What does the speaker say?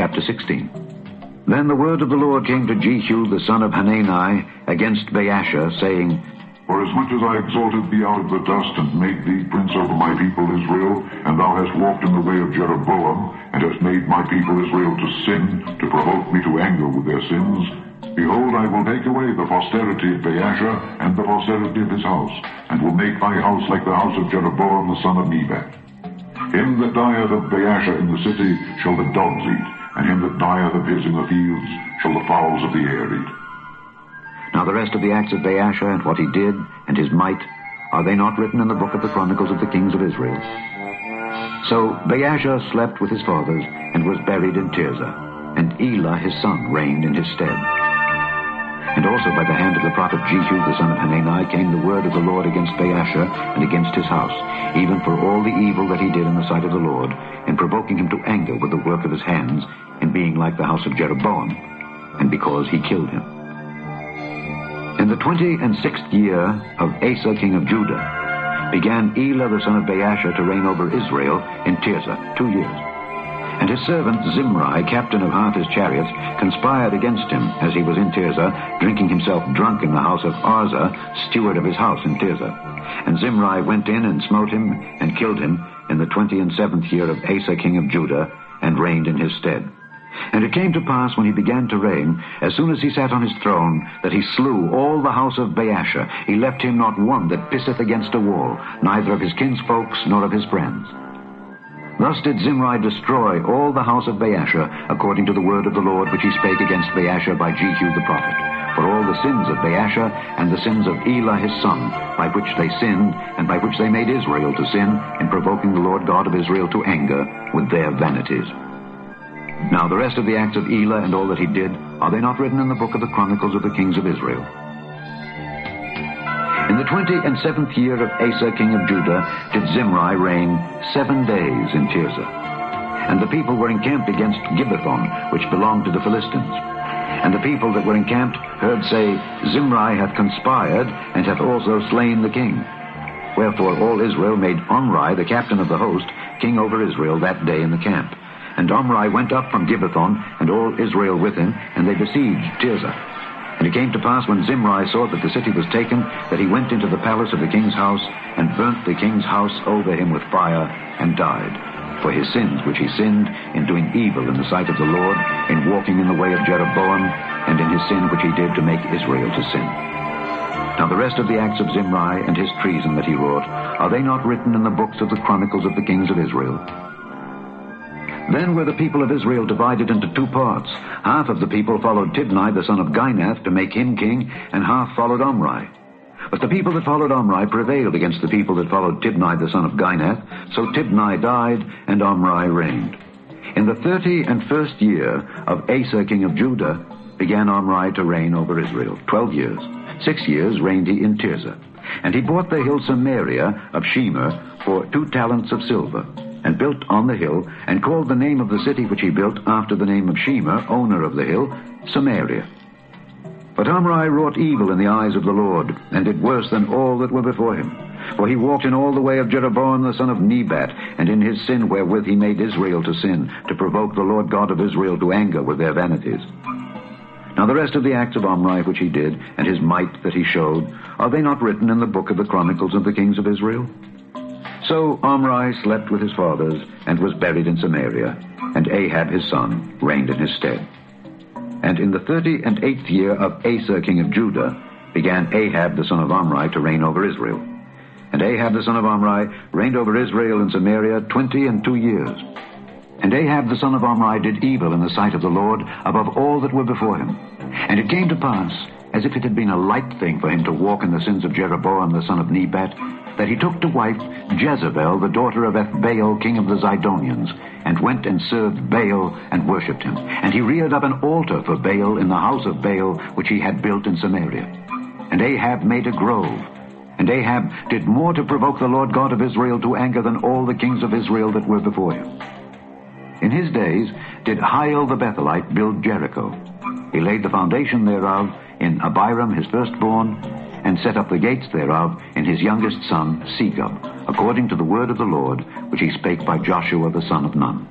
chapter 16. Then the word of the Lord came to Jehu the son of Hanani against Baasha, saying, Forasmuch as I exalted thee out of the dust, and made thee prince over my people Israel, and thou hast walked in the way of Jeroboam, and hast made my people Israel to sin, to provoke me to anger with their sins, behold, I will take away the posterity of Baasha, and the posterity of his house, and will make thy house like the house of Jeroboam the son of Nebat. Him that dieth of Baasha in the city shall the dogs eat, and him that dieth of his in the fields shall the fowls of the air eat. Now the rest of the acts of Baasha, and what he did, and his might, are they not written in the book of the Chronicles of the kings of Israel? So Baasha slept with his fathers, and was buried in Tirzah, and Elah his son reigned in his stead. And also by the hand of the prophet Jehu the son of Hanani came the word of the Lord against Baasha and against his house, even for all the evil that he did in the sight of the Lord, in provoking him to anger with the work of his hands, in being like the house of Jeroboam, and because he killed him. In the 26th year of Asa king of Judah began Elah the son of Baasha to reign over Israel in Tirzah 2 years. And his servant Zimri, captain of half his chariots, conspired against him as he was in Tirzah, drinking himself drunk in the house of Arza, steward of his house in Tirzah. And Zimri went in and smote him and killed him in the 27th year of Asa king of Judah, and reigned in his stead. And it came to pass, when he began to reign, as soon as he sat on his throne, that he slew all the house of Baasha. He left him not one that pisseth against a wall, neither of his kinsfolks nor of his friends. Thus did Zimri destroy all the house of Baasha, according to the word of the Lord which he spake against Baasha by Jehu the prophet, for all the sins of Baasha and the sins of Elah his son, by which they sinned, and by which they made Israel to sin, in provoking the Lord God of Israel to anger with their vanities. Now the rest of the acts of Elah and all that he did, are they not written in the book of the Chronicles of the kings of Israel? In the 27th year of Asa king of Judah did Zimri reign 7 days in Tirzah. And the people were encamped against Gibbethon, which belonged to the Philistines. And the people that were encamped heard say, Zimri hath conspired, and hath also slain the king. Wherefore all Israel made Omri, the captain of the host, king over Israel that day in the camp. And Omri went up from Gibbethon, and all Israel with him, and they besieged Tirzah. And it came to pass, when Zimri saw that the city was taken, that he went into the palace of the king's house, and burnt the king's house over him with fire, and died, for his sins which he sinned in doing evil in the sight of the Lord, in walking in the way of Jeroboam, and in his sin which he did to make Israel to sin. Now the rest of the acts of Zimri and his treason that he wrought, are they not written in the books of the Chronicles of the kings of Israel? Then were the people of Israel divided into 2 parts. Half of the people followed Tibni the son of Ginath to make him king, and half followed Omri. But the people that followed Omri prevailed against the people that followed Tibni the son of Ginath, so Tibni died, and Omri reigned. In the 31st year of Asa king of Judah began Omri to reign over Israel, 12 years. 6 years reigned he in Tirzah. And he bought the hill Samaria of Shemer for 2 talents of silver, and built on the hill, and called the name of the city which he built after the name of Shemer, owner of the hill, Samaria. But Omri wrought evil in the eyes of the Lord, and did worse than all that were before him. For he walked in all the way of Jeroboam the son of Nebat, and in his sin wherewith he made Israel to sin, to provoke the Lord God of Israel to anger with their vanities. Now the rest of the acts of Omri which he did, and his might that he showed, are they not written in the book of the Chronicles of the kings of Israel? So Omri slept with his fathers, and was buried in Samaria, and Ahab his son reigned in his stead. And in the 38th year of Asa king of Judah began Ahab the son of Omri to reign over Israel. And Ahab the son of Omri reigned over Israel in Samaria 22 years. And Ahab the son of Omri did evil in the sight of the Lord above all that were before him. And it came to pass, as if it had been a light thing for him to walk in the sins of Jeroboam the son of Nebat, that he took to wife Jezebel, the daughter of Ethbaal, king of the Zidonians, and went and served Baal and worshipped him. And he reared up an altar for Baal in the house of Baal, which he had built in Samaria. And Ahab made a grove. And Ahab did more to provoke the Lord God of Israel to anger than all the kings of Israel that were before him. In his days did Hiel the Bethelite build Jericho. He laid the foundation thereof in Abiram his firstborn, and set up the gates thereof in his youngest son Segub, according to the word of the Lord, which he spake by Joshua the son of Nun.